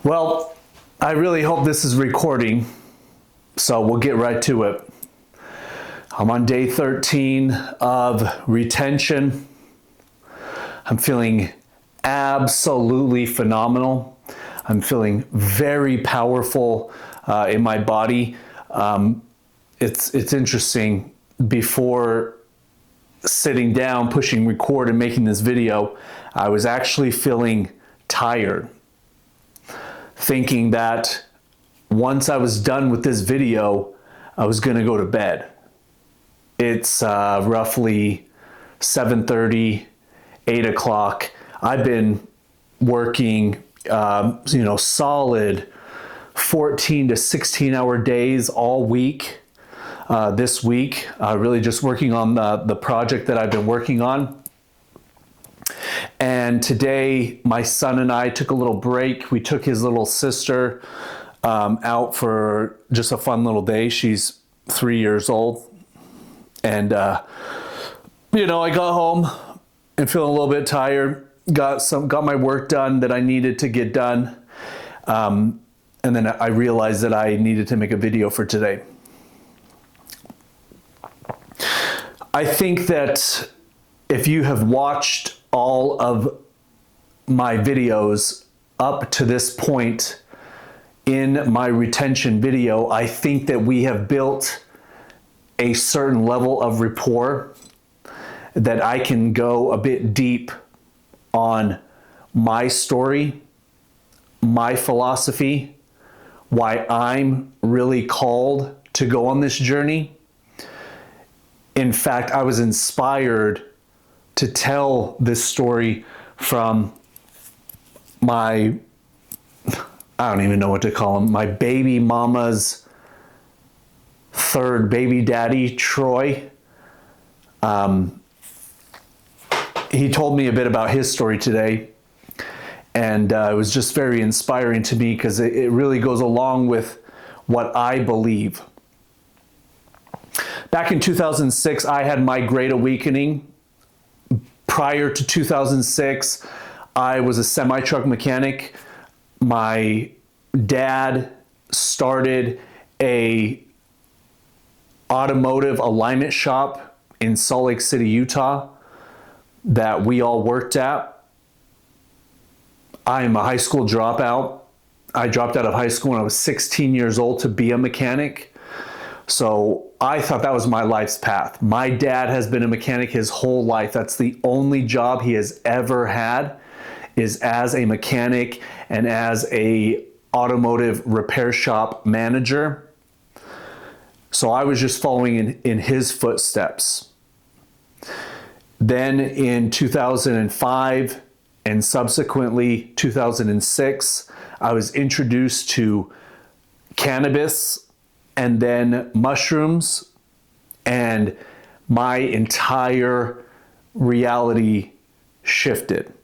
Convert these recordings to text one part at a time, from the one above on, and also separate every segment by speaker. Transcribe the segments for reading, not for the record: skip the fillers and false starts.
Speaker 1: Well, I really hope this is recording, so we'll get right to it. I'm on day 13 of retention. I'm feeling absolutely phenomenal. I'm feeling very powerful in my body. It's interesting. Before sitting down, pushing record and making this video, I was actually feeling tired, thinking that once I was done with this video, I was gonna go to bed. It's roughly 7:30, 8 o'clock. I've been working, solid 14 to 16 hour days all week. This week, really just working on the project that I've been working on. And today, my son and I took a little break. We took his little sister out for just a fun little day. She's 3 years old. And, I got home and feeling a little bit tired. Got my work done that I needed to get done. And then I realized that I needed to make a video for today. I think that if you have watched all of my videos up to this point in my retention video, I think that we have built a certain level of rapport that I can go a bit deep on my story, my philosophy, why I'm really called to go on this journey. In fact, I was inspired to tell this story from my, I don't even know what to call him, my baby mama's third baby daddy, Troy. He told me a bit about his story today, and it was just very inspiring to me because it really goes along with what I believe. Back in 2006, I had my great awakening. Prior to 2006, I was a semi-truck mechanic. My dad started a automotive alignment shop in Salt Lake City, Utah, that we all worked at. I am a high school dropout. I dropped out of high school when I was 16 years old to be a mechanic. So I thought that was my life's path. My dad has been a mechanic his whole life. That's the only job he has ever had, is as a mechanic and as a automotive repair shop manager. So I was just following in his footsteps. Then in 2005 and subsequently 2006, I was introduced to cannabis and then mushrooms, and my entire reality shifted.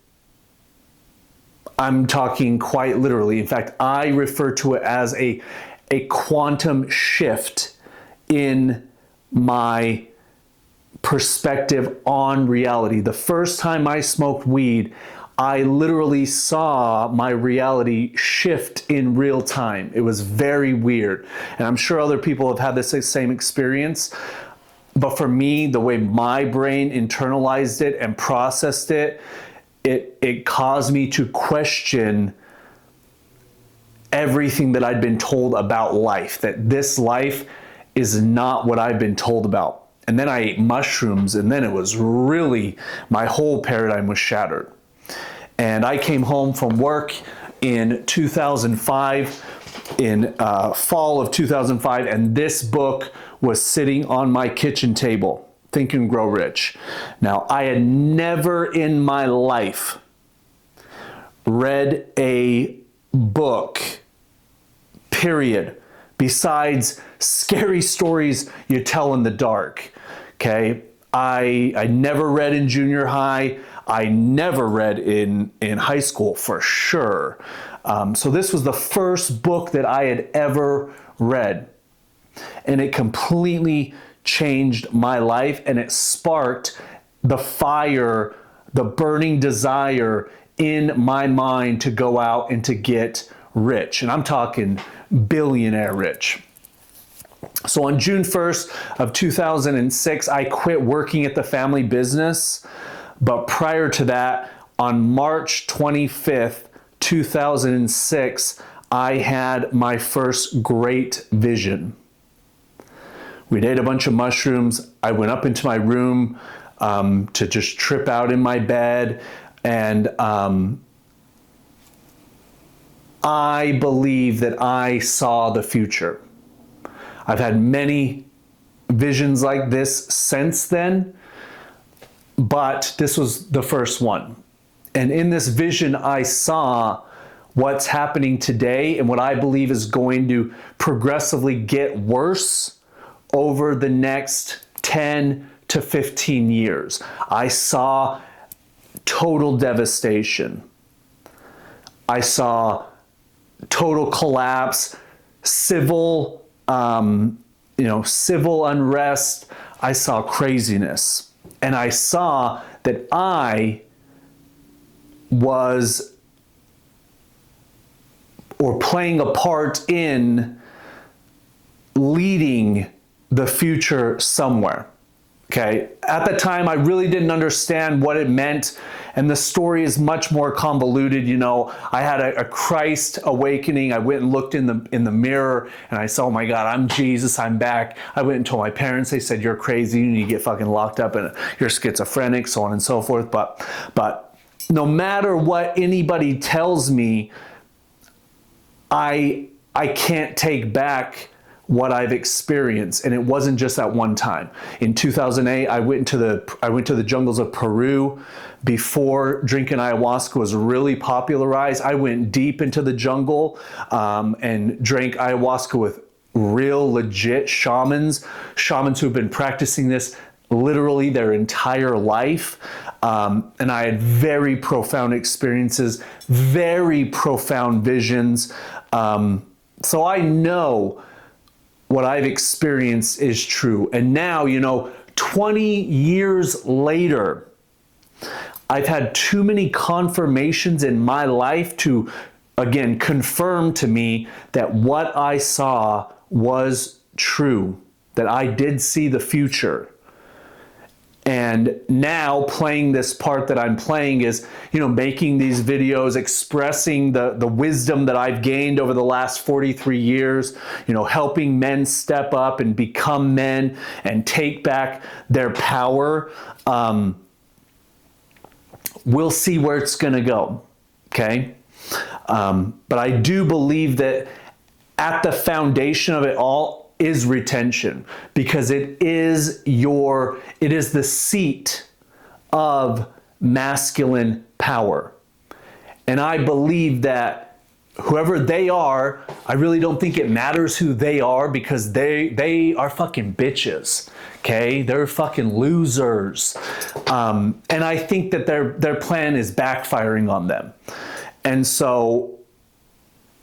Speaker 1: I'm talking quite literally. In fact, I refer to it as a quantum shift in my perspective on reality. The first time I smoked weed, I literally saw my reality shift in real time. It was very weird. And I'm sure other people have had this same experience. But for me, the way my brain internalized it and processed it, it caused me to question everything that I'd been told about life, that this life is not what I've been told about. And then I ate mushrooms, and then it was really, my whole paradigm was shattered. And I came home from work in 2005, in fall of 2005, and this book was sitting on my kitchen table, Think and Grow Rich. Now, I had never in my life read a book, period, besides scary stories you tell in the dark, okay? I never read in junior high. I never read in high school for sure. So this was the first book that I had ever read. And it completely changed my life, and it sparked the fire, the burning desire in my mind to go out and to get rich, and I'm talking billionaire rich. So on June 1st of 2006, I quit working at the family business. But prior to that, on March 25th, 2006, I had my first great vision. We'd ate a bunch of mushrooms. I went up into my room to just trip out in my bed. And I believe that I saw the future. I've had many visions like this since then, but this was the first one. And in this vision, I saw what's happening today and what I believe is going to progressively get worse over the next 10 to 15 years. I saw total devastation. I saw total collapse, civil unrest. I saw craziness. And I saw that I was playing a part in leading the future somewhere. Okay. At the time, I really didn't understand what it meant. And the story is much more convoluted. You know, I had a Christ awakening. I went and looked in the mirror and I saw, oh my God, I'm Jesus, I'm back. I went and told my parents. They said, you're crazy, you need to get fucking locked up and you're schizophrenic, so on and so forth. But no matter what anybody tells me, I can't take back what I've experienced, and it wasn't just that one time. In 2008, I went to the jungles of Peru. Before drinking ayahuasca was really popularized, I went deep into the jungle and drank ayahuasca with real legit shamans who've been practicing this literally their entire life. And I had very profound experiences, very profound visions. So I know what I've experienced is true. And now, 20 years later, I've had too many confirmations in my life to, again, confirm to me that what I saw was true, that I did see the future. And now playing this part that I'm playing is, making these videos, expressing the wisdom that I've gained over the last 43 years, helping men step up and become men and take back their power. We'll see where it's going to go. Okay. But I do believe that at the foundation of it all is retention, because it is the seat of masculine power. And I believe that whoever they are, I really don't think it matters who they are, because they are fucking bitches. Okay, they're fucking losers. And I think that their plan is backfiring on them. And so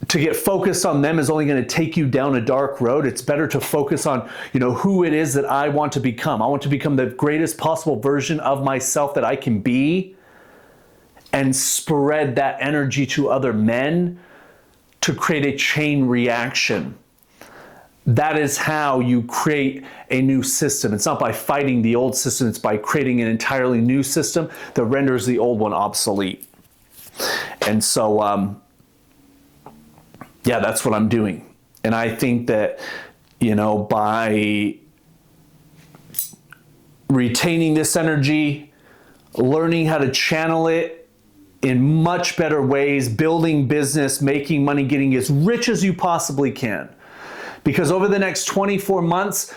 Speaker 1: to get focused on them is only going to take you down a dark road. It's better to focus on, who it is that I want to become. I want to become the greatest possible version of myself that I can be, and spread that energy to other men to create a chain reaction. That is how you create a new system. It's not by fighting the old system. It's by creating an entirely new system that renders the old one obsolete. And so, yeah, that's what I'm doing. And I think that, by retaining this energy, learning how to channel it in much better ways, building business, making money, getting as rich as you possibly can. Because over the next 24 months,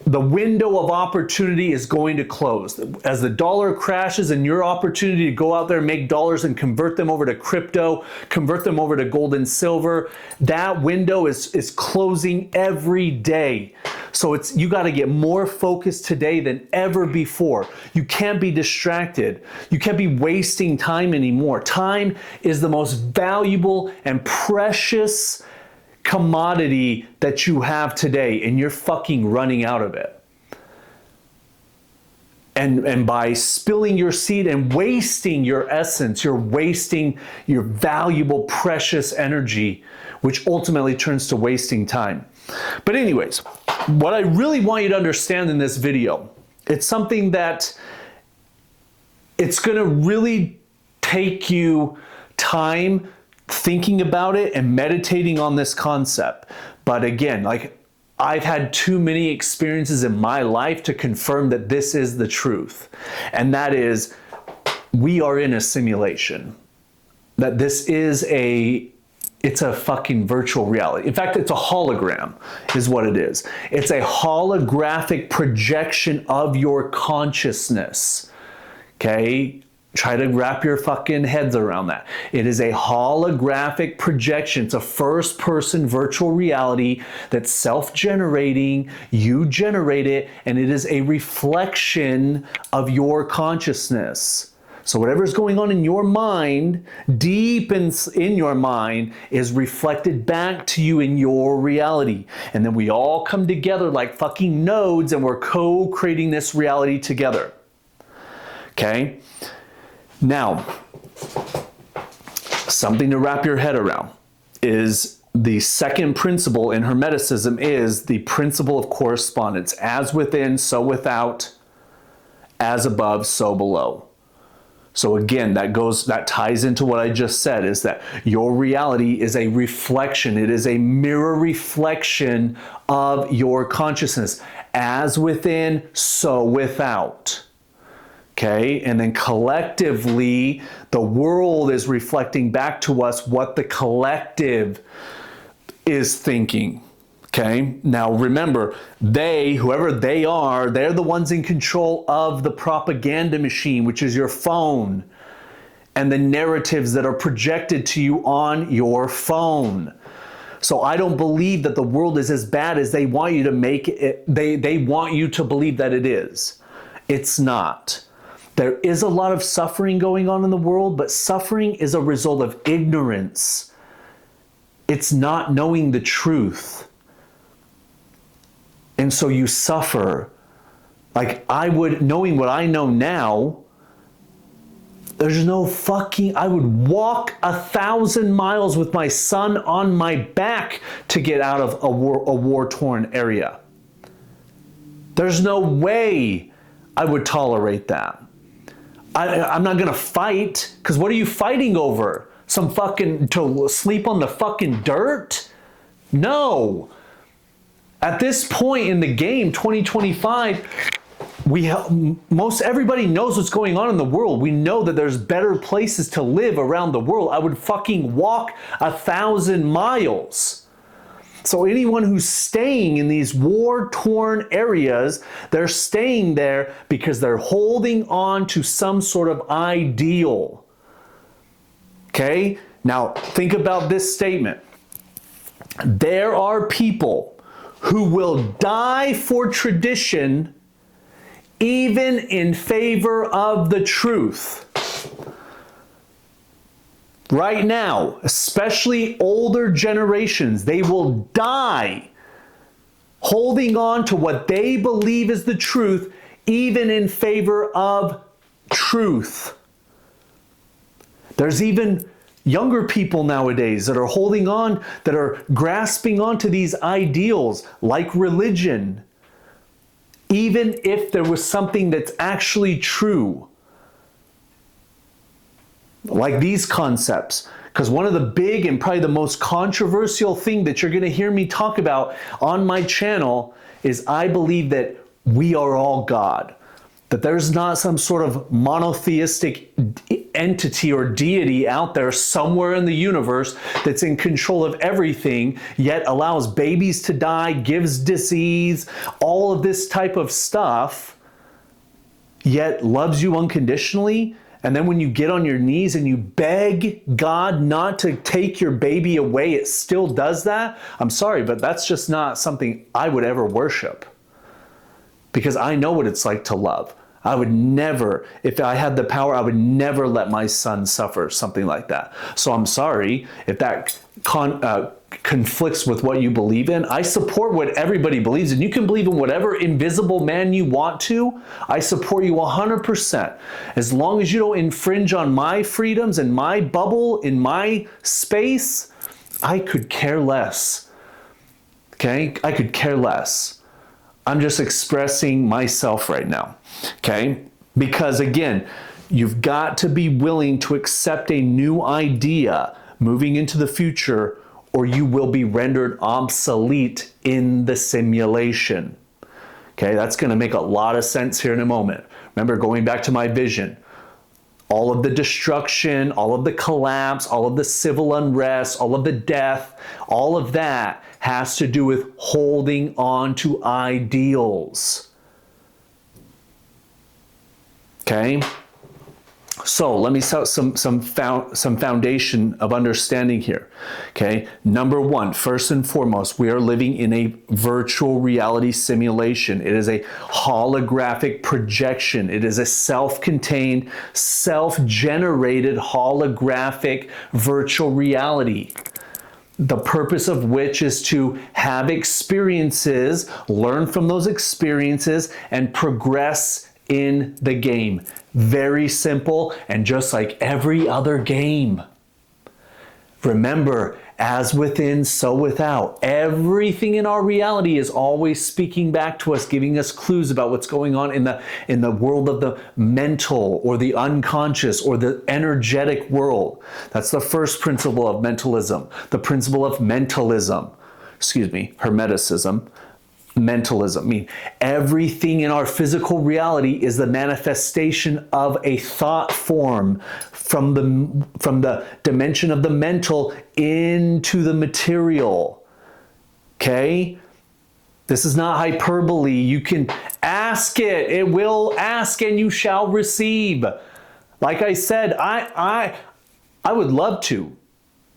Speaker 1: the window of opportunity is going to close. As the dollar crashes and your opportunity to go out there and make dollars and convert them over to crypto, convert them over to gold and silver, that window is closing every day. So you got to get more focused today than ever before. You can't be distracted. You can't be wasting time anymore. Time is the most valuable and precious commodity that you have today, and you're fucking running out of it. And by spilling your seed and wasting your essence, you're wasting your valuable, precious energy, which ultimately turns to wasting time. But anyways, what I really want you to understand in this video, it's something that it's going to really take you time thinking about it and meditating on this concept. But again, like, I've had too many experiences in my life to confirm that this is the truth. And that is, we are in a simulation. That this is it's a fucking virtual reality. In fact, it's a hologram is what it is. It's a holographic projection of your consciousness. Okay? Try to wrap your fucking heads around that. It is a holographic projection. It's a first-person virtual reality that's self-generating. You generate it, and it is a reflection of your consciousness. So whatever's going on in your mind, deep in your mind, is reflected back to you in your reality. And then we all come together like fucking nodes, and we're co-creating this reality together. Okay? Now, something to wrap your head around is the second principle in Hermeticism is the principle of correspondence. As within, so without, as above, so below. So again, that ties into what I just said, is that your reality is a reflection. It is a mirror reflection of your consciousness. As within, so without. Okay, and then collectively, the world is reflecting back to us what the collective is thinking. Okay, now remember, whoever they are, they're the ones in control of the propaganda machine, which is your phone, and the narratives that are projected to you on your phone. So I don't believe that the world is as bad as they want you to make it. They want you to believe that it is. It's not. There is a lot of suffering going on in the world, but suffering is a result of ignorance. It's not knowing the truth. And so you suffer. Like knowing what I know now, there's no fucking, I would walk 1,000 miles with my son on my back to get out of a war-torn area. There's no way I would tolerate that. I'm not going to fight, because what are you fighting over? To sleep on the fucking dirt? No. At this point in the game, 2025, most everybody knows what's going on in the world. We know that there's better places to live around the world. I would fucking walk 1,000 miles. So anyone who's staying in these war-torn areas, they're staying there because they're holding on to some sort of ideal. Okay? Now, think about this statement. There are people who will die for tradition even in favor of the truth. Right now, especially older generations, they will die holding on to what they believe is the truth, even in favor of truth. There's even younger people nowadays that are holding on, that are grasping onto these ideals like religion, even if there was something that's actually true. Like these concepts. Because one of the big and probably the most controversial thing that you're going to hear me talk about on my channel is I believe that we are all God. That there's not some sort of monotheistic entity or deity out there somewhere in the universe that's in control of everything, yet allows babies to die, gives disease, all of this type of stuff, yet loves you unconditionally. And then when you get on your knees and you beg God not to take your baby away, it still does that? I'm sorry, but that's just not something I would ever worship. Because I know what it's like to love. I would never, if I had the power, I would never let my son suffer something like that. So I'm sorry if that conflicts with what you believe in. I support what everybody believes in. You can believe in whatever invisible man you want to. I support you 100%. As long as you don't infringe on my freedoms and my bubble, in my space, I could care less. Okay? I could care less. I'm just expressing myself right now. Okay? Because again, you've got to be willing to accept a new idea moving into the future, or you will be rendered obsolete in the simulation. Okay, that's going to make a lot of sense here in a moment. Remember, going back to my vision, all of the destruction, all of the collapse, all of the civil unrest, all of the death, all of that has to do with holding on to ideals. Okay? So let me set some foundation of understanding here. Okay, number one, first and foremost, we are living in a virtual reality simulation. It is a holographic projection. It is a self-contained, self-generated holographic virtual reality. The purpose of which is to have experiences, learn from those experiences, and progress in the game. Very simple, and just like every other game. Remember, as within, so without. Everything in our reality is always speaking back to us, giving us clues about what's going on in the world of the mental or the unconscious or the energetic world. That's the first principle of mentalism. The principle of mentalism, Hermeticism. Mentalism. I mean, everything in our physical reality is the manifestation of a thought form from the dimension of the mental into the material. Okay? This is not hyperbole. You can ask it. It will ask and you shall receive. Like I said, I would love to.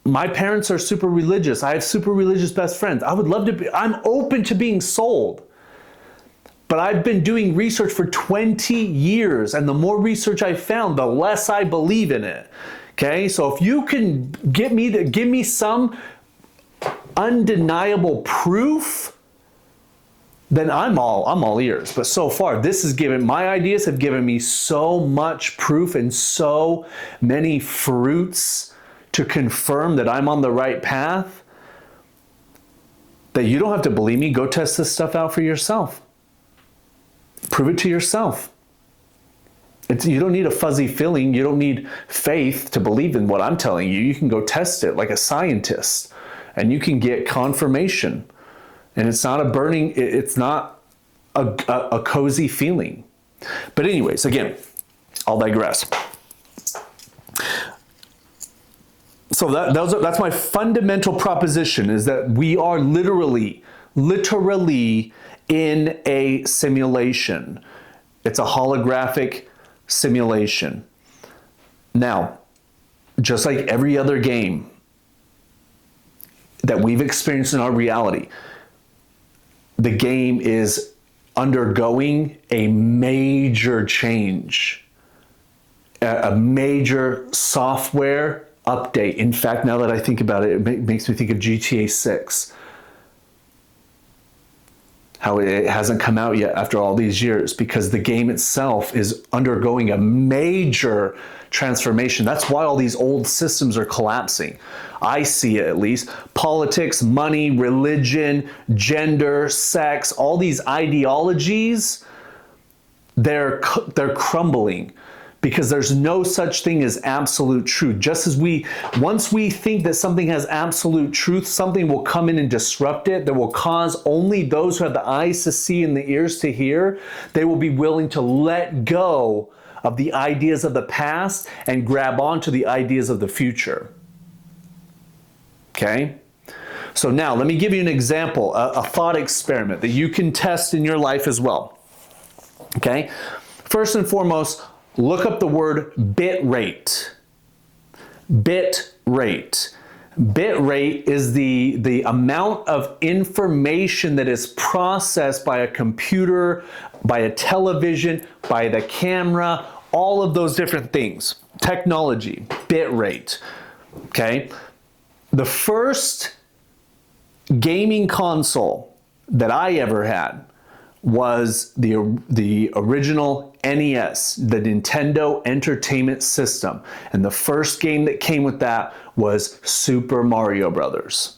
Speaker 1: My parents are super religious. I have super religious best friends. I would love to be, I'm open to being sold. But I've been doing research for 20 years, and the more research I found, the less I believe in it. Okay, so if you can give me some undeniable proof, then I'm all ears. But so far, my ideas have given me so much proof and so many fruits to confirm that I'm on the right path, that you don't have to believe me. Go test this stuff out for yourself. Prove it to yourself. You don't need a fuzzy feeling. You don't need faith to believe in what I'm telling you. You can go test it like a scientist, and you can get confirmation. And it's not a cozy feeling. But anyways, again, I'll digress. So that's my fundamental proposition, is that we are literally in a simulation. It's a holographic simulation. Now, just like every other game that we've experienced in our reality, the game is undergoing a major change, a major software update. In fact, now that I think about it, it makes me think of GTA 6. How it hasn't come out yet after all these years, because the game itself is undergoing a major transformation. That's why all these old systems are collapsing. I see it, at least. Politics, money, religion, gender, sex, all these ideologies, they're crumbling. Because there's no such thing as absolute truth. Just as once we think that something has absolute truth, something will come in and disrupt it that will cause only those who have the eyes to see and the ears to hear, they will be willing to let go of the ideas of the past and grab onto the ideas of the future. Okay? So now, let me give you an example, a thought experiment that you can test in your life as well. Okay? First and foremost, look up the word bit rate. Bit rate. Bit rate is the amount of information that is processed by a computer, by a television, by the camera, all of those different things. Technology, bit rate, okay? The first gaming console that I ever had was the original NES, the Nintendo Entertainment System. And the first game that came with that was Super Mario Brothers.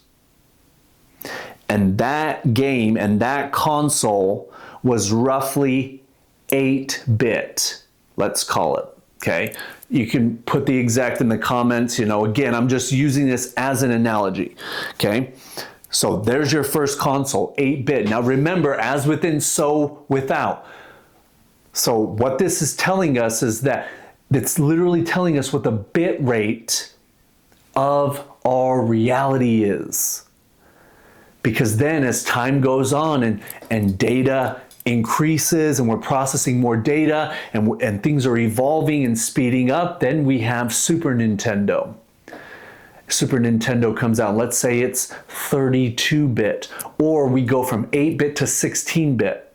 Speaker 1: And that game and that console was roughly 8-bit, let's call it, okay? You can put the exact in the comments, again, I'm just using this as an analogy, okay? So there's your first console, 8-bit. Now remember, as within, so without. So what this is telling us is that it's literally telling us what the bit rate of our reality is. Because then as time goes on and data increases and we're processing more data and things are evolving and speeding up, then we have Super Nintendo. Super Nintendo comes out, let's say it's 32-bit, or we go from 8-bit to 16-bit,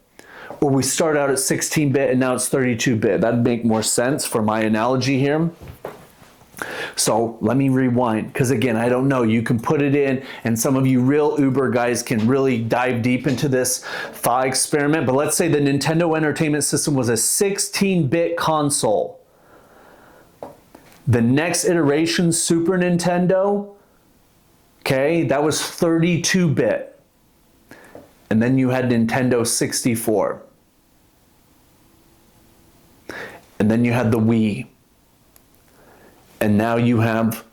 Speaker 1: or we start out at 16-bit and now it's 32-bit. That'd make more sense for my analogy here. So let me rewind, because again, I don't know, you can put it in, and some of you real Uber guys can really dive deep into this thought experiment, but let's say the Nintendo Entertainment System was a 16-bit console. The next iteration, Super Nintendo, okay, that was 32-bit. And then you had Nintendo 64. And then you had the Wii. And now you have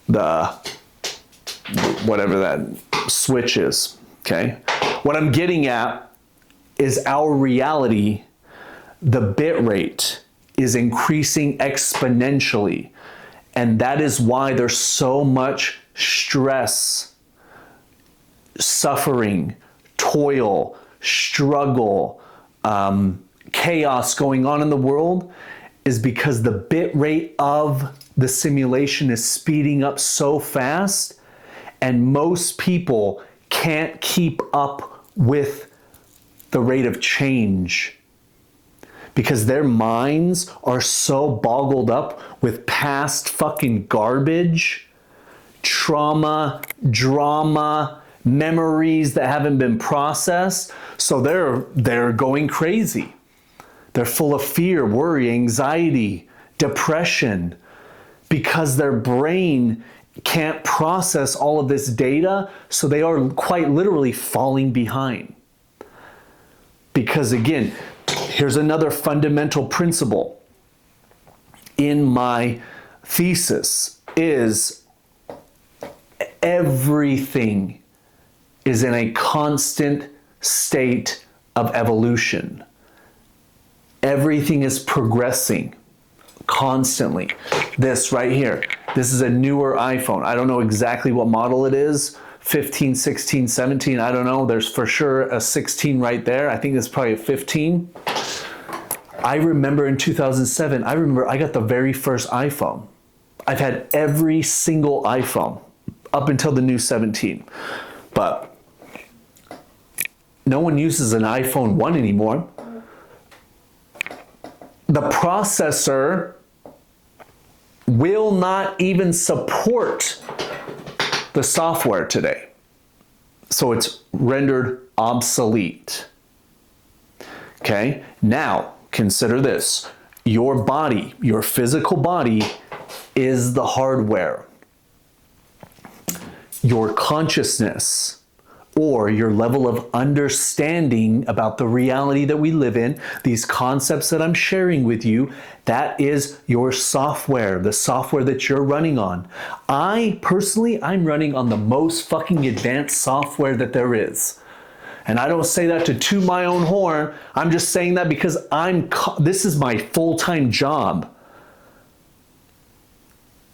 Speaker 1: the, whatever that Switch is, okay? What I'm getting at is our reality, the bit rate is increasing exponentially. And that is why there's so much stress, suffering, toil, struggle, chaos going on in the world, is because the bit rate of the simulation is speeding up so fast, and most people can't keep up with the rate of change, because their minds are so boggled up with past fucking garbage, trauma, drama, memories that haven't been processed. So they're going crazy. They're full of fear, worry, anxiety, depression, because their brain can't process all of this data, so they are quite literally falling behind. Because again, here's another fundamental principle in my thesis is everything is in a constant state of evolution. Everything is progressing constantly. This right here, this is a newer iPhone. I don't know exactly what model it is, 15, 16, 17, I don't know. There's for sure a 16 right there. I think it's probably a 15. I remember in 2007, I got the very first iPhone. I've had every single iPhone up until the new 17. But no one uses an iPhone 1 anymore. The processor will not even support the software today. So it's rendered obsolete. Okay, now consider this. Your body, your physical body is the hardware. Your consciousness, or your level of understanding about the reality that we live in, these concepts that I'm sharing with you, that is your software, the software that you're running on. I'm running on the most fucking advanced software that there is. And I don't say that to toot my own horn. I'm just saying that because this is my full-time job.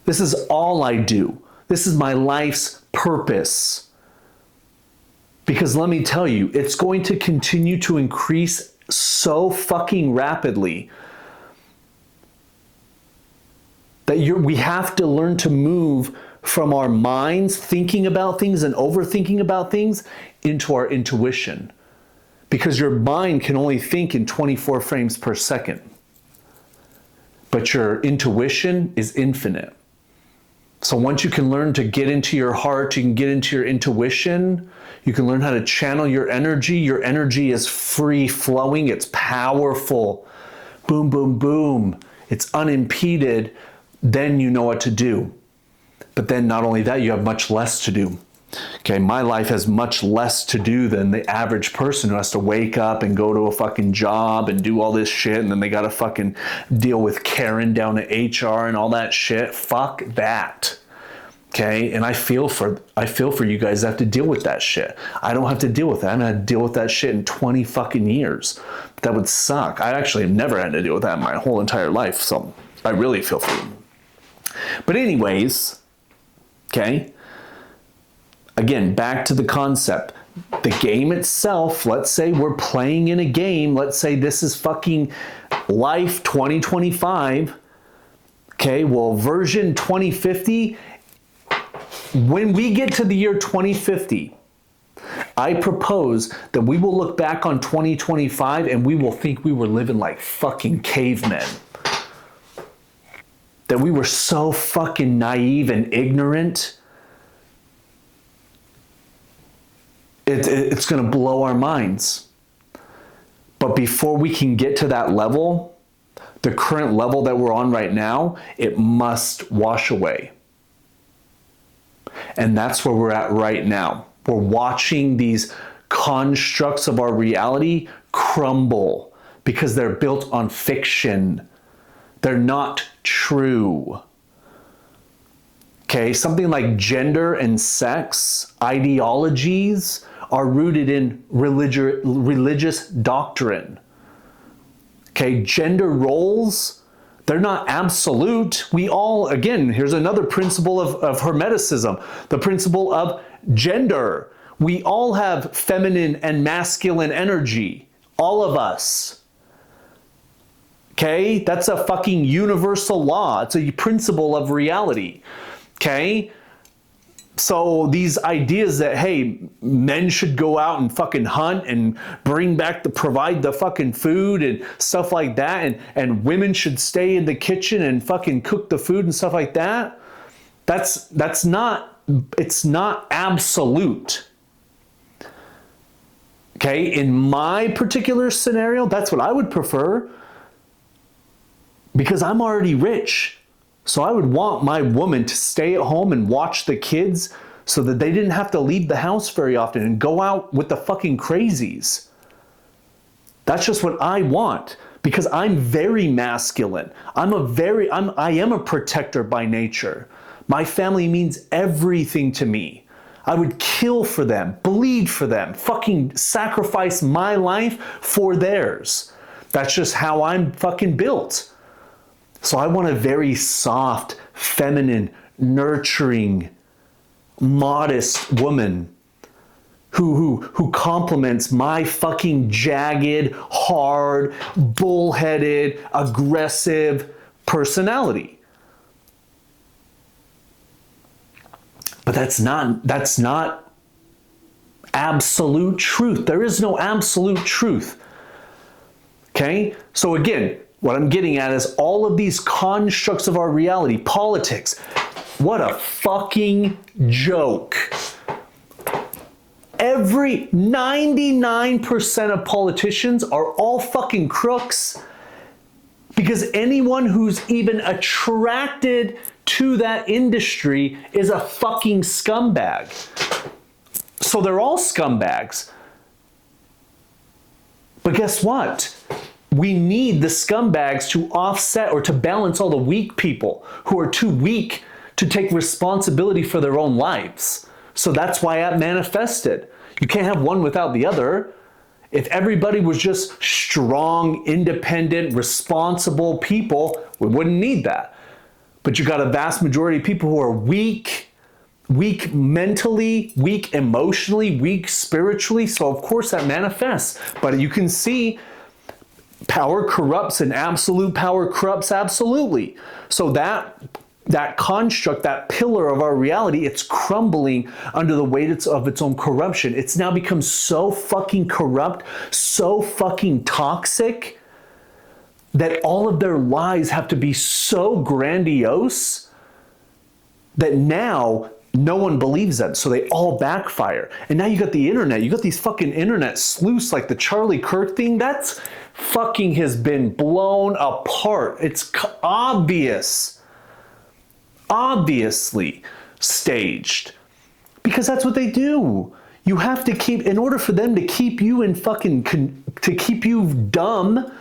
Speaker 1: This is all I do. This is my life's purpose. Because let me tell you, it's going to continue to increase so fucking rapidly that we have to learn to move from our minds, thinking about things and overthinking about things, into our intuition. Because your mind can only think in 24 frames per second. But your intuition is infinite. So once you can learn to get into your heart, you can get into your intuition, you can learn how to channel your energy. Your energy is free flowing, it's powerful. Boom, boom, boom. It's unimpeded. Then you know what to do. But then not only that, you have much less to do. Okay, my life has much less to do than the average person who has to wake up and go to a fucking job and do all this shit, and then they gotta fucking deal with Karen down at HR and all that shit. Fuck that. Okay, and I feel for you guys that have to deal with that shit. I don't have to deal with that. I haven't had to deal with that shit in 20 fucking years. That would suck. I actually have never had to deal with that in my whole entire life, so I really feel for you. But anyways, okay, again, back to the concept. The game itself, let's say we're playing in a game. Let's say this is fucking life 2025. Okay, well, version 2050, when we get to the year 2050, I propose that we will look back on 2025 and we will think we were living like fucking cavemen. That we were so fucking naive and ignorant. It's going to blow our minds. But before we can get to that level, the current level that we're on right now, it must wash away. And that's where we're at right now. We're watching these constructs of our reality crumble because they're built on fiction. They're not true. Okay, something like gender and sex ideologies are rooted in religious doctrine. Okay, gender roles, they're not absolute. We all, again, here's another principle of Hermeticism, the principle of gender. We all have feminine and masculine energy, all of us. Okay, that's a fucking universal law. It's a principle of reality. Okay, so these ideas that, hey, men should go out and fucking hunt and provide the fucking food and stuff like that, and women should stay in the kitchen and fucking cook the food and stuff like that, it's not absolute. Okay, in my particular scenario, that's what I would prefer, because I'm already rich. So I would want my woman to stay at home and watch the kids so that they didn't have to leave the house very often and go out with the fucking crazies. That's just what I want, because I'm very masculine. I am a protector by nature. My family means everything to me. I would kill for them, bleed for them, fucking sacrifice my life for theirs. That's just how I'm fucking built. So I want a very soft, feminine, nurturing, modest woman who complements my fucking jagged, hard, bullheaded, aggressive personality. But that's not absolute truth. There is no absolute truth. Okay? So again, what I'm getting at is all of these constructs of our reality, politics, what a fucking joke. Every 99% of politicians are all fucking crooks, because anyone who's even attracted to that industry is a fucking scumbag. So they're all scumbags. But guess what? We need the scumbags to offset or to balance all the weak people who are too weak to take responsibility for their own lives. So that's why that manifested. You can't have one without the other. If everybody was just strong, independent, responsible people, we wouldn't need that. But you got a vast majority of people who are weak mentally, weak emotionally, weak spiritually. So of course that manifests. But you can see power corrupts and absolute power corrupts absolutely. So that that construct, that pillar of our reality, it's crumbling under the weight of its own corruption. It's now become so fucking corrupt, so fucking toxic, that all of their lies have to be so grandiose that now no one believes them. So they all backfire. And now you got the internet. You got these fucking internet sleuths like the Charlie Kirk thing. That's fucking has been blown apart. It's obviously staged, because that's what they do. You have to keep, in order for them to keep you in fucking, to keep you dumb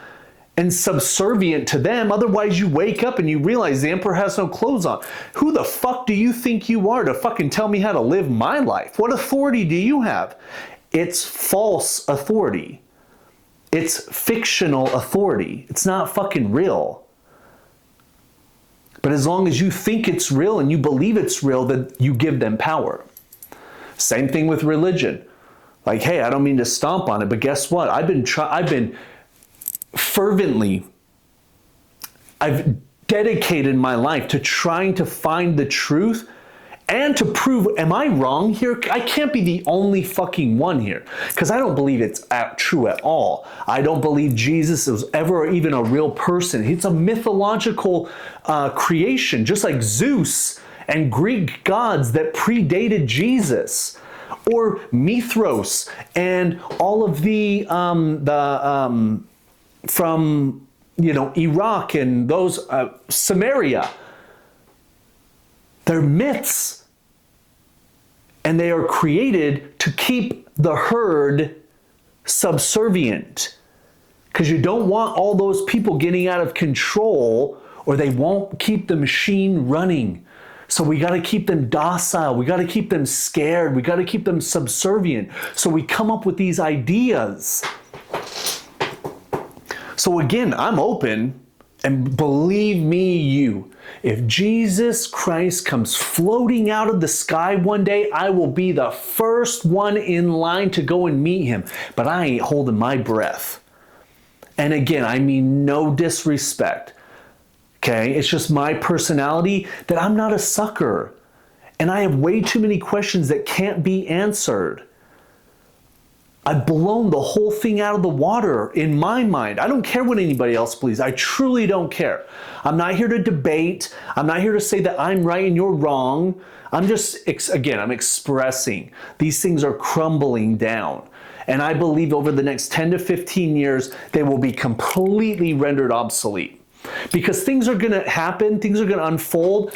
Speaker 1: and subservient to them. Otherwise you wake up and you realize the emperor has no clothes on. Who the fuck do you think you are to fucking tell me how to live my life? What authority do you have? It's false authority. It's fictional authority. It's not fucking real. But as long as you think it's real and you believe it's real, then you give them power. Same thing with religion. Like, hey, I don't mean to stomp on it, but guess what? I've been fervently, I've dedicated my life to trying to find the truth and to prove, am I wrong here? I can't be the only fucking one here, because I don't believe it's true at all. I don't believe Jesus was ever even a real person. He's a mythological creation, just like Zeus and Greek gods that predated Jesus, or Mithras and all of the from, you know, Iraq and those Samaria. They're myths, and they are created to keep the herd subservient, because you don't want all those people getting out of control, or they won't keep the machine running. So we got to keep them docile. We got to keep them scared. We got to keep them subservient. So we come up with these ideas. So again, I'm open, and believe me, if Jesus Christ comes floating out of the sky one day, I will be the first one in line to go and meet him. But I ain't holding my breath. And again, I mean no disrespect. Okay? It's just my personality that I'm not a sucker. And I have way too many questions that can't be answered. I've blown the whole thing out of the water in my mind. I don't care what anybody else believes. I truly don't care. I'm not here to debate. I'm not here to say that I'm right and you're wrong. I'm just, again, I'm expressing. These things are crumbling down. And I believe over the next 10 to 15 years, they will be completely rendered obsolete. Because things are going to happen, things are going to unfold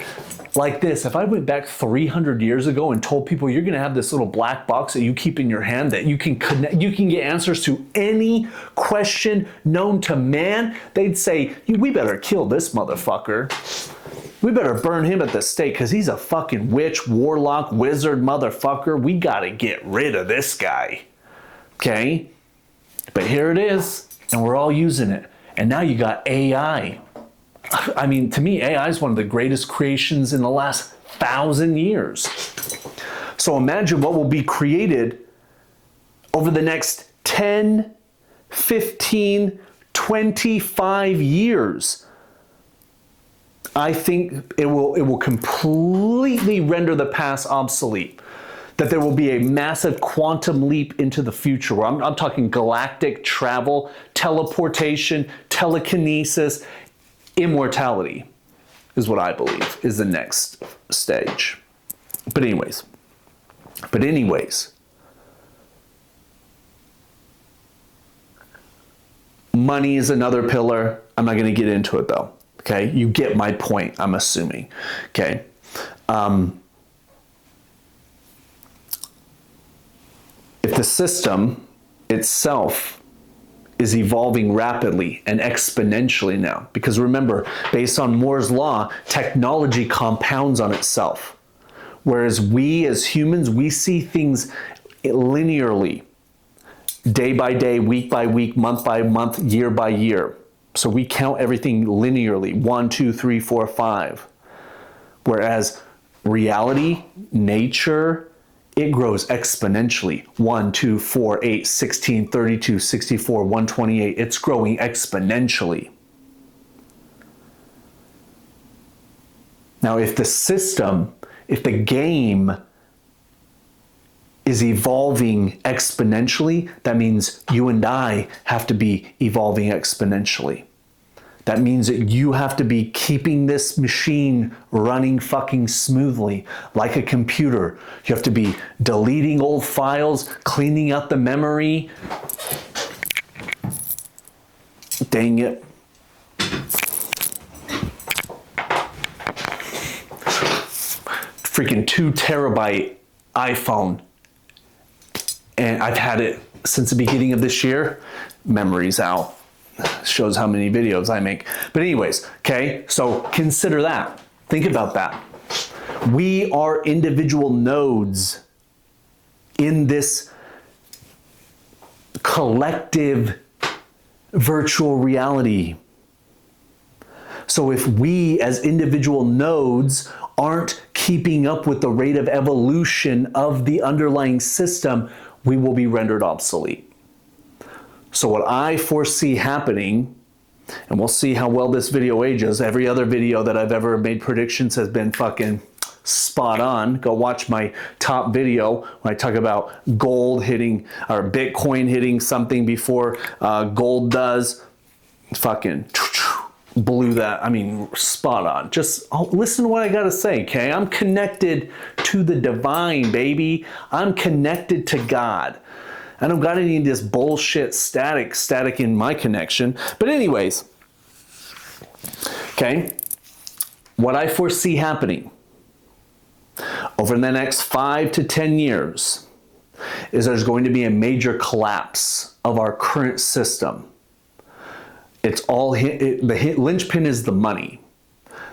Speaker 1: like this. If I went back 300 years ago and told people you're going to have this little black box that you keep in your hand that you can connect, you can get answers to any question known to man, they'd say, we better kill this motherfucker. We better burn him at the stake because he's a fucking witch, warlock, wizard motherfucker. We got to get rid of this guy. Okay? But here it is, and we're all using it. And now you got AI. I mean, to me, AI is one of the greatest creations in the last 1,000 years. So imagine what will be created over the next 10, 15, 25 years. I think it will completely render the past obsolete. That there will be a massive quantum leap into the future. Where I'm talking galactic travel, teleportation, telekinesis, immortality is what I believe is the next stage. But anyways, money is another pillar. I'm not going to get into it though. Okay, you get my point, I'm assuming. Okay. If the system itself is evolving rapidly and exponentially now, because remember, based on Moore's law, technology compounds on itself. Whereas we as humans, we see things linearly, day by day, week by week, month by month, year by year. So we count everything linearly, 1, 2, 3, 4, 5. Whereas reality, nature, it grows exponentially. 1, 2, 4, 8, 16, 32, 64, 128. It's growing exponentially. Now, if the system, if the game is evolving exponentially, that means you and I have to be evolving exponentially. That means that you have to be keeping this machine running fucking smoothly, like a computer. You have to be deleting old files, cleaning out the memory. Dang it. Freaking 2 terabyte iPhone. And I've had it since the beginning of this year. Memory's out. Shows how many videos I make. But anyways, okay, so consider that. Think about that. We are individual nodes in this collective virtual reality. So if we as individual nodes aren't keeping up with the rate of evolution of the underlying system, we will be rendered obsolete. So what I foresee happening, and we'll see how well this video ages. Every other video that I've ever made predictions has been fucking spot on. Go watch my top video when I talk about gold hitting, or Bitcoin hitting something before gold does. Fucking blew that. I mean, spot on. Just listen to what I gotta say, okay? I'm connected to the divine, baby. I'm connected to God. I don't got any of this bullshit static in my connection. But anyways, okay, what I foresee happening over the next 5 to 10 years is there's going to be a major collapse of our current system. It's all the linchpin is the money.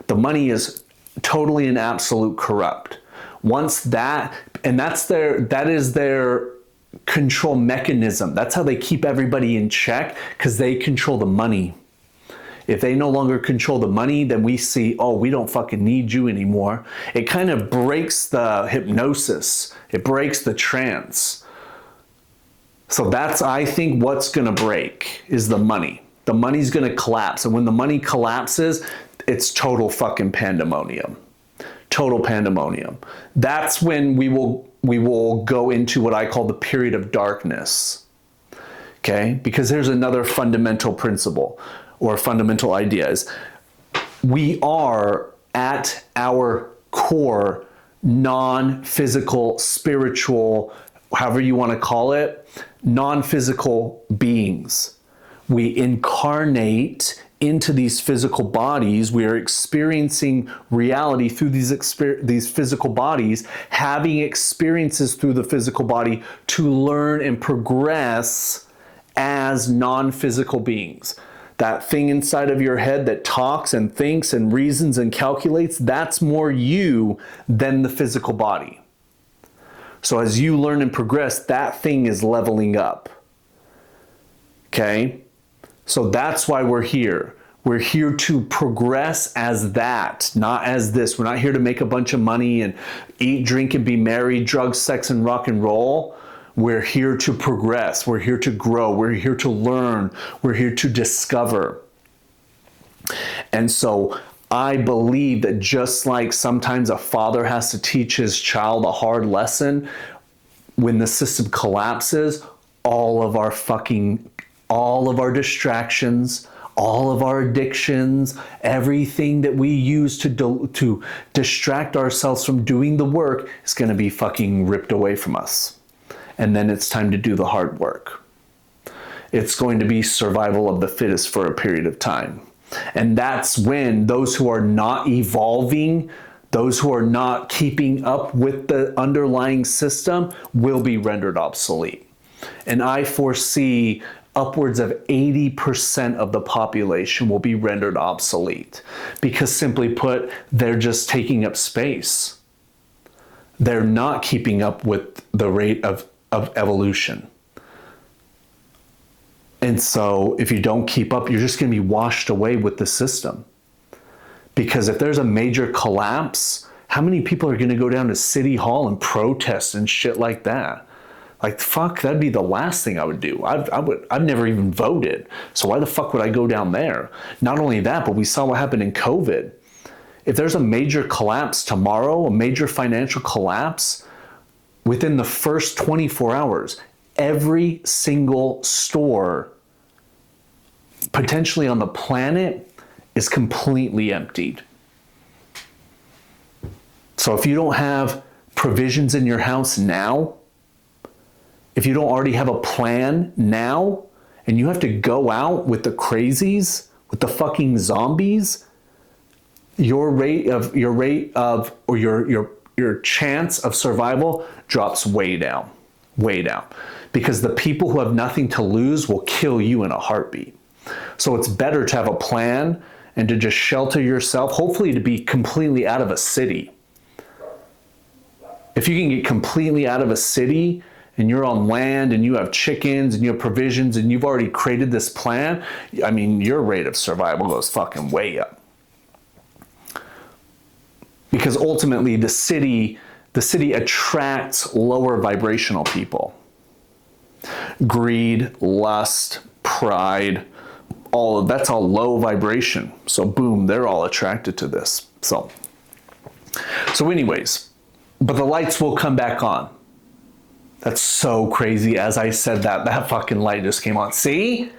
Speaker 1: The money is totally and absolute corrupt. Once that, and that is their control mechanism. That's how they keep everybody in check, because they control the money. If they no longer control the money, then we see, oh, we don't fucking need you anymore. It kind of breaks the hypnosis. It breaks the trance. So that's, I think, what's going to break is the money. The money's going to collapse. And when the money collapses, it's total fucking pandemonium. Total pandemonium. That's when we will go into what I call the period of darkness. Okay? Because here's another fundamental principle or fundamental idea is we are at our core non-physical, spiritual, however you want to call it, non-physical beings. We incarnate into these physical bodies. We are experiencing reality through these physical bodies, having experiences through the physical body to learn and progress as non-physical beings. That thing inside of your head that talks and thinks and reasons and calculates, that's more you than the physical body. So as you learn and progress, that thing is leveling up. Okay? So that's why we're here. We're here to progress as that, not as this. We're not here to make a bunch of money and eat, drink, and be merry, drugs, sex, and rock and roll. We're here to progress. We're here to grow. We're here to learn. We're here to discover. And so I believe that just like sometimes a father has to teach his child a hard lesson, when the system collapses, all of our distractions, all of our addictions, everything that we use to distract ourselves from doing the work is going to be fucking ripped away from us. And then it's time to do the hard work. It's going to be survival of the fittest for a period of time. And that's when those who are not evolving, those who are not keeping up with the underlying system will be rendered obsolete. And I foresee upwards of 80% of the population will be rendered obsolete because, simply put, they're just taking up space. They're not keeping up with the rate of evolution. And so if you don't keep up, you're just going to be washed away with the system. Because if there's a major collapse, how many people are going to go down to City Hall and protest and shit like that? Like, fuck, that'd be the last thing I would do. I've never even voted. So why the fuck would I go down there? Not only that, but we saw what happened in COVID. if there's a major collapse tomorrow, a major financial collapse, within the first 24 hours, every single store potentially on the planet is completely emptied. So if you don't have provisions in your house now, if you don't already have a plan now, and you have to go out with the crazies, with the fucking zombies, your chance of survival drops way down, because the people who have nothing to lose will kill you in a heartbeat. So it's better to have a plan and to just shelter yourself, hopefully to be completely out of a city. If you can get completely out of a city and you're on land and you have chickens and you have provisions and you've already created this plan, I mean, your rate of survival goes fucking way up. Because ultimately the city attracts lower vibrational people. Greed, lust, pride, that's all low vibration. So boom, they're all attracted to this. So anyways, but the lights will come back on. That's so crazy. As I said that fucking light just came on. See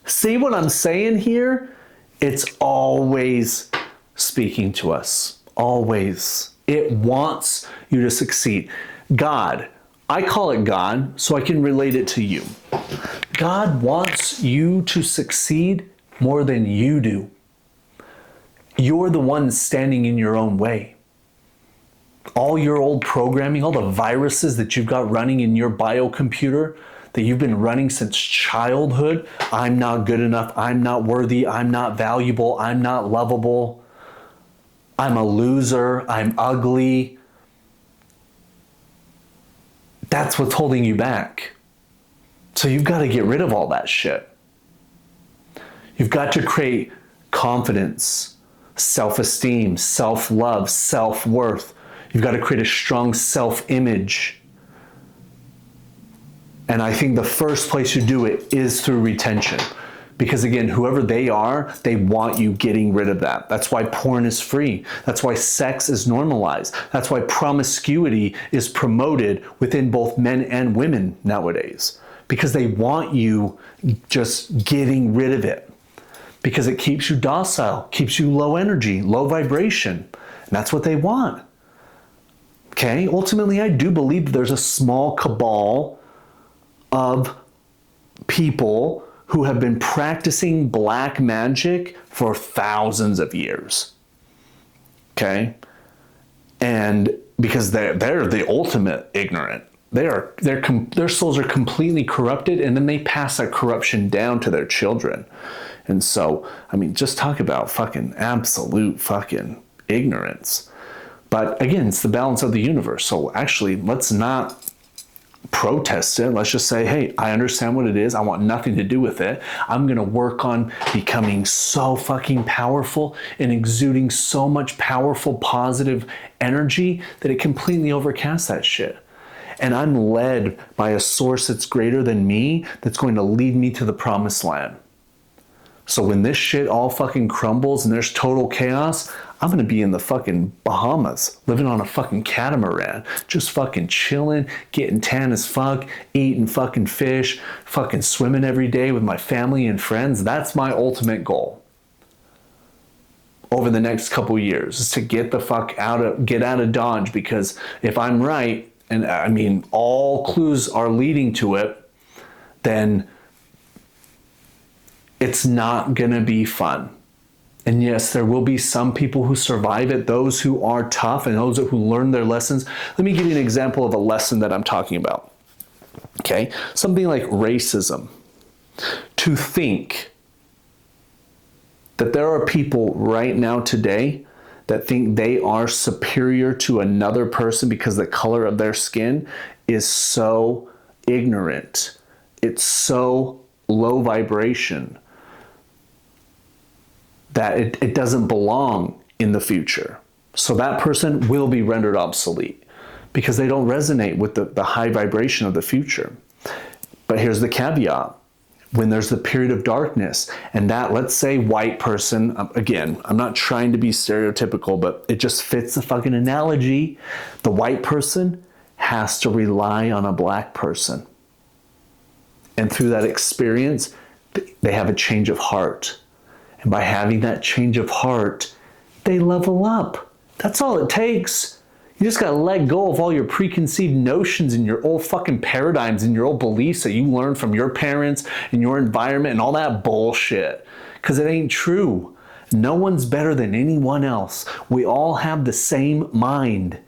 Speaker 1: what I'm saying here? It's always speaking to us. Always. It wants you to succeed. God, I call it God so I can relate it to you. God wants you to succeed more than you do. You're the one standing in your own way. All your old programming, all the viruses that you've got running in your biocomputer that you've been running since childhood. I'm not good enough. I'm not worthy. I'm not valuable. I'm not lovable. I'm a loser. I'm ugly. That's what's holding you back. So you've got to get rid of all that shit. You've got to create confidence, self-esteem, self-love, self-worth. You've got to create a strong self-image. And I think the first place you do it is through retention. Because again, whoever they are, they want you getting rid of that. That's why porn is free. That's why sex is normalized. That's why promiscuity is promoted within both men and women nowadays. Because they want you just getting rid of it. Because it keeps you docile, keeps you low energy, low vibration. And that's what they want. Okay, ultimately, I do believe there's a small cabal of people who have been practicing black magic for thousands of years. Okay, and because they're the ultimate ignorant, their souls are completely corrupted, and then they pass that corruption down to their children. And so, I mean, just talk about fucking absolute fucking ignorance. But again, it's the balance of the universe. So actually, let's not protest it. Let's just say, hey, I understand what it is. I want nothing to do with it. I'm going to work on becoming so fucking powerful and exuding so much powerful, positive energy that it completely overcasts that shit. And I'm led by a source that's greater than me, that's going to lead me to the promised land. So when this shit all fucking crumbles and there's total chaos, I'm going to be in the fucking Bahamas, living on a fucking catamaran, just fucking chilling, getting tan as fuck, eating fucking fish, fucking swimming every day with my family and friends. That's my ultimate goal over the next couple years, is to get the fuck out of Dodge. Because if I'm right, and I mean, all clues are leading to it, then it's not going to be fun. And yes, there will be some people who survive it, those who are tough and those who learn their lessons. Let me give you an example of a lesson that I'm talking about. Okay, something like racism. To think that there are people right now today that think they are superior to another person because of the color of their skin is so ignorant. It's so low vibration that it doesn't belong in the future. So that person will be rendered obsolete because they don't resonate with the high vibration of the future. But here's the caveat. when there's the period of darkness, and that, let's say, white person, again, I'm not trying to be stereotypical, but it just fits the fucking analogy. The white person has to rely on a black person. And through that experience, they have a change of heart. And by having that change of heart, they level up. That's all it takes. You just gotta let go of all your preconceived notions and your old fucking paradigms and your old beliefs that you learned from your parents and your environment and all that bullshit. Because it ain't true. No one's better than anyone else. We all have the same mind.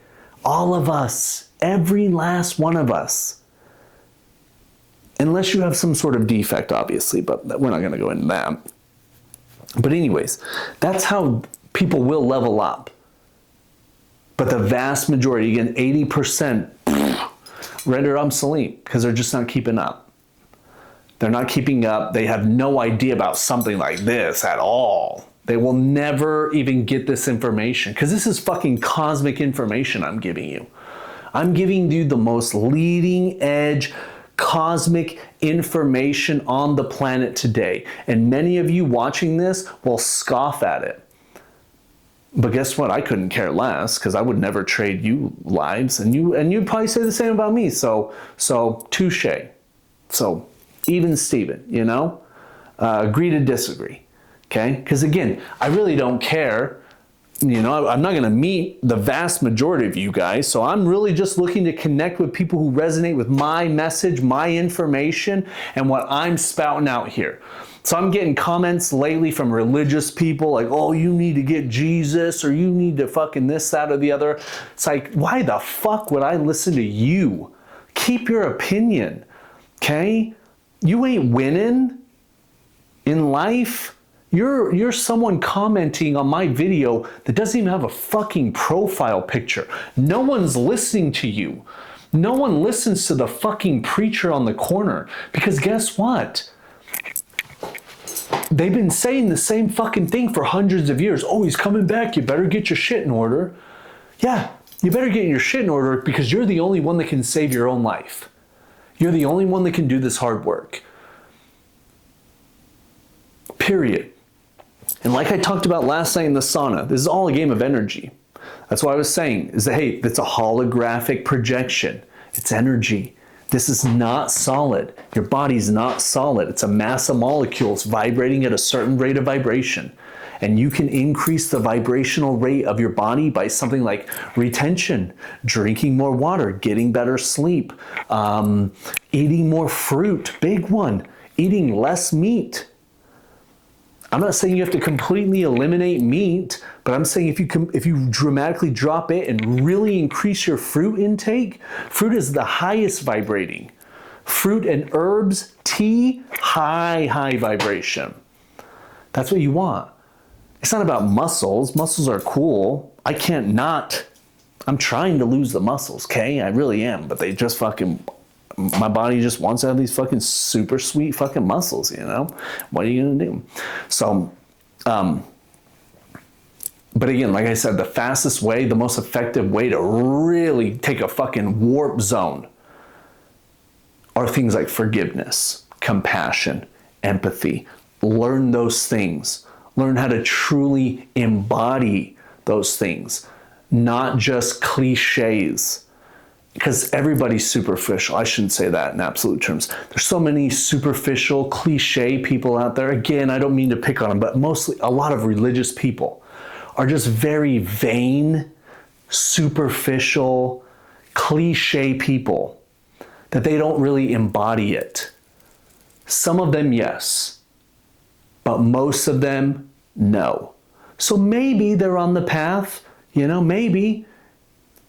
Speaker 1: All of us. Every last one of us. Unless you have some sort of defect, obviously, but we're not gonna go into that. But anyways, that's how people will level up. But the vast majority, again, 80%, rendered obsolete because they're just not keeping up. They're not keeping up. They have no idea about something like this at all. They will never even get this information because this is fucking cosmic information I'm giving you. I'm giving you the most leading edge cosmic information on the planet today. And many of you watching this will scoff at it. But guess what? I couldn't care less because I would never trade you lives, and you'd probably say the same about me. So touche. So even Steven, you know, agree to disagree. Okay? Because again, I really don't care. You know, I'm not going to meet the vast majority of you guys. So I'm really just looking to connect with people who resonate with my message, my information, and what I'm spouting out here. So I'm getting comments lately from religious people like, oh, you need to get Jesus, or you need to fucking this, that, or the other. It's like, why the fuck would I listen to you? Keep your opinion, okay? You ain't winning in life. You're someone commenting on my video that doesn't even have a fucking profile picture. No one's listening to you. No one listens to the fucking preacher on the corner because guess what? They've been saying the same fucking thing for hundreds of years. Oh, he's coming back. You better get your shit in order. Yeah, you better get your shit in order because you're the only one that can save your own life. You're the only one that can do this hard work. Period. And like I talked about last night in the sauna, this is all a game of energy. That's what I was saying, is that, hey, it's a holographic projection. It's energy. This is not solid. Your body's not solid. It's a mass of molecules vibrating at a certain rate of vibration. And you can increase the vibrational rate of your body by something like retention, drinking more water, getting better sleep, eating more fruit, big one, eating less meat. I'm not saying you have to completely eliminate meat, but I'm saying if you dramatically drop it and really increase your fruit intake, fruit is the highest vibrating. Fruit and herbs, tea, high vibration. That's what you want. It's not about muscles. Muscles are cool. I can't not. I'm trying to lose the muscles, okay? I really am, but they just fucking, my body just wants to have these fucking super sweet fucking muscles, you know? What are you gonna do? So, but again, like I said, the fastest way, the most effective way to really take a fucking warp zone are things like forgiveness, compassion, empathy. Learn those things. Learn how to truly embody those things, not just cliches. Because everybody's superficial. I shouldn't say that in absolute terms. There's so many superficial, cliche people out there. Again, I don't mean to pick on them, but mostly a lot of religious people are just very vain, superficial, cliche people that they don't really embody it. Some of them, yes, but most of them, no. So maybe they're on the path, you know, maybe.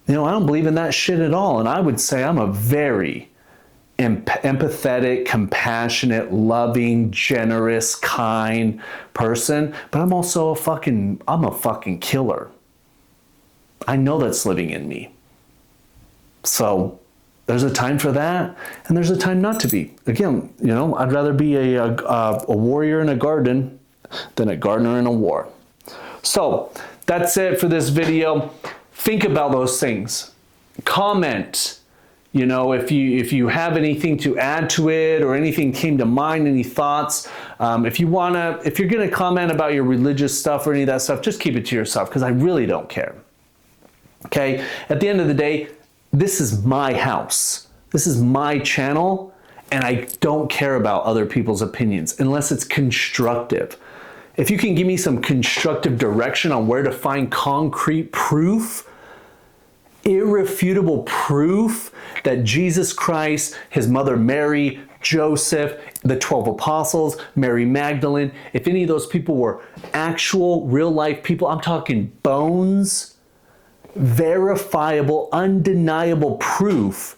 Speaker 1: You know, I don't believe in that shit at all. And I would say I'm a very empathetic, compassionate, loving, generous, kind person. But I'm also I'm a fucking killer. I know that's living in me. So there's a time for that, and there's a time not to be. Again, you know, I'd rather be a warrior in a garden than a gardener in a war. So that's it for this video. Think about those things. Comment, if you have anything to add to it or anything came to mind, any thoughts, if you're going to comment about your religious stuff or any of that stuff, just keep it to yourself, because I really don't care. Okay? At the end of the day, this is my house. This is my channel, and I don't care about other people's opinions unless it's constructive. If you can give me some constructive direction on where to find concrete proof, irrefutable proof that Jesus Christ, his mother Mary, Joseph, the 12 apostles, Mary Magdalene, if any of those people were actual real life people, I'm talking bones, verifiable, undeniable proof,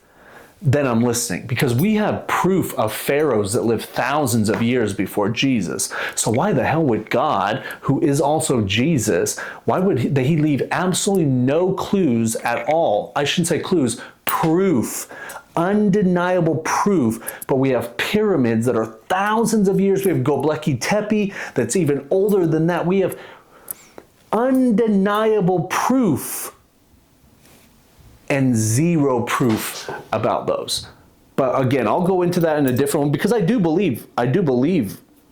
Speaker 1: then I'm listening, because we have proof of pharaohs that lived thousands of years before Jesus. So why the hell would God, who is also Jesus, why would he leave absolutely no clues at all? I shouldn't say clues, proof, undeniable proof. But we have pyramids that are thousands of years. We have Göbekli Tepe that's even older than that. We have undeniable proof and zero proof about those. But again, I'll go into that in a different one, because I do believe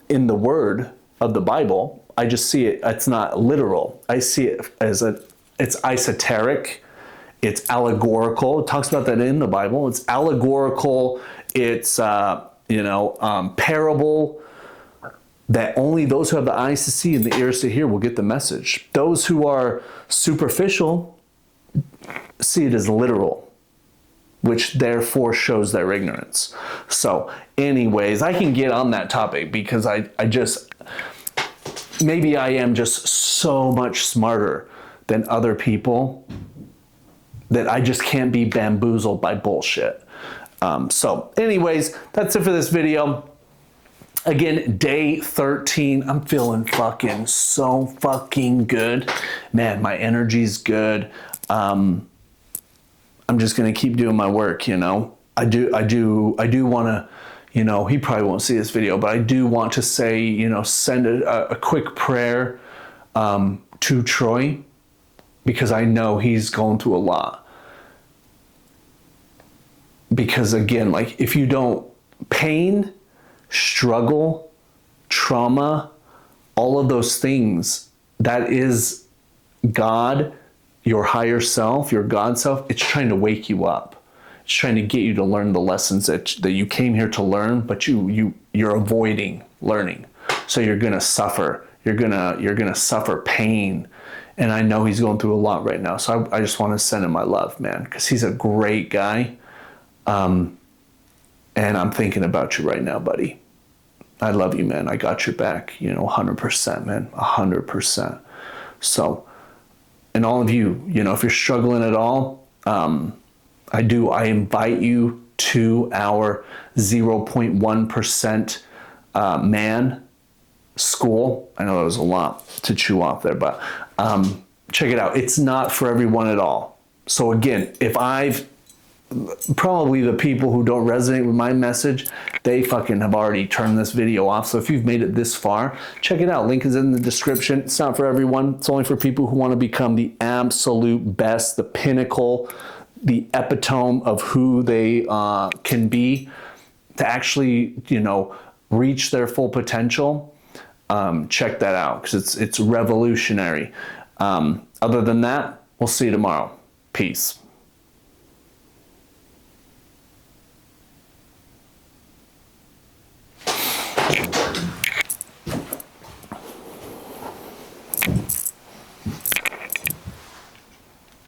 Speaker 1: in the word of the Bible. I just see it, it's not literal. I see it as it's esoteric, it's allegorical. It talks about that in the Bible. It's allegorical, it's parable, that only those who have the eyes to see and the ears to hear will get the message. Those who are superficial see it as literal, which therefore shows their ignorance. So anyways, I can get on that topic because maybe I am just so much smarter than other people that I just can't be bamboozled by bullshit. So anyways, that's it for this video. Again, day 13, I'm feeling so fucking good. Man, my energy's good. I'm just going to keep doing my work, I do want to, he probably won't see this video, but I do want to say, send a quick prayer to Troy, because I know he's going through a lot. Because again, like, if you don't, pain, struggle, trauma, all of those things, that is God, your higher self, your God self. It's trying to wake you up. It's trying to get you to learn the lessons that you came here to learn, but you're avoiding learning. So you're gonna suffer. You're gonna suffer pain. And I know he's going through a lot right now. So I just want to send him my love, man, because he's a great guy. And I'm thinking about you right now, buddy. I love you, man. I got your back, 100%, man, 100%. So, and all of you, if you're struggling at all, I invite you to our 0.1% man school. I know that was a lot to chew off there, but check it out. It's not for everyone at all. So again, probably the people who don't resonate with my message, they fucking have already turned this video off. So if you've made it this far, check it out. Link is in the description. It's not for everyone. It's only for people who want to become the absolute best, the pinnacle, the epitome of who they can be, to actually, reach their full potential. Check that out, because it's revolutionary. Other than that, we'll see you tomorrow. Peace.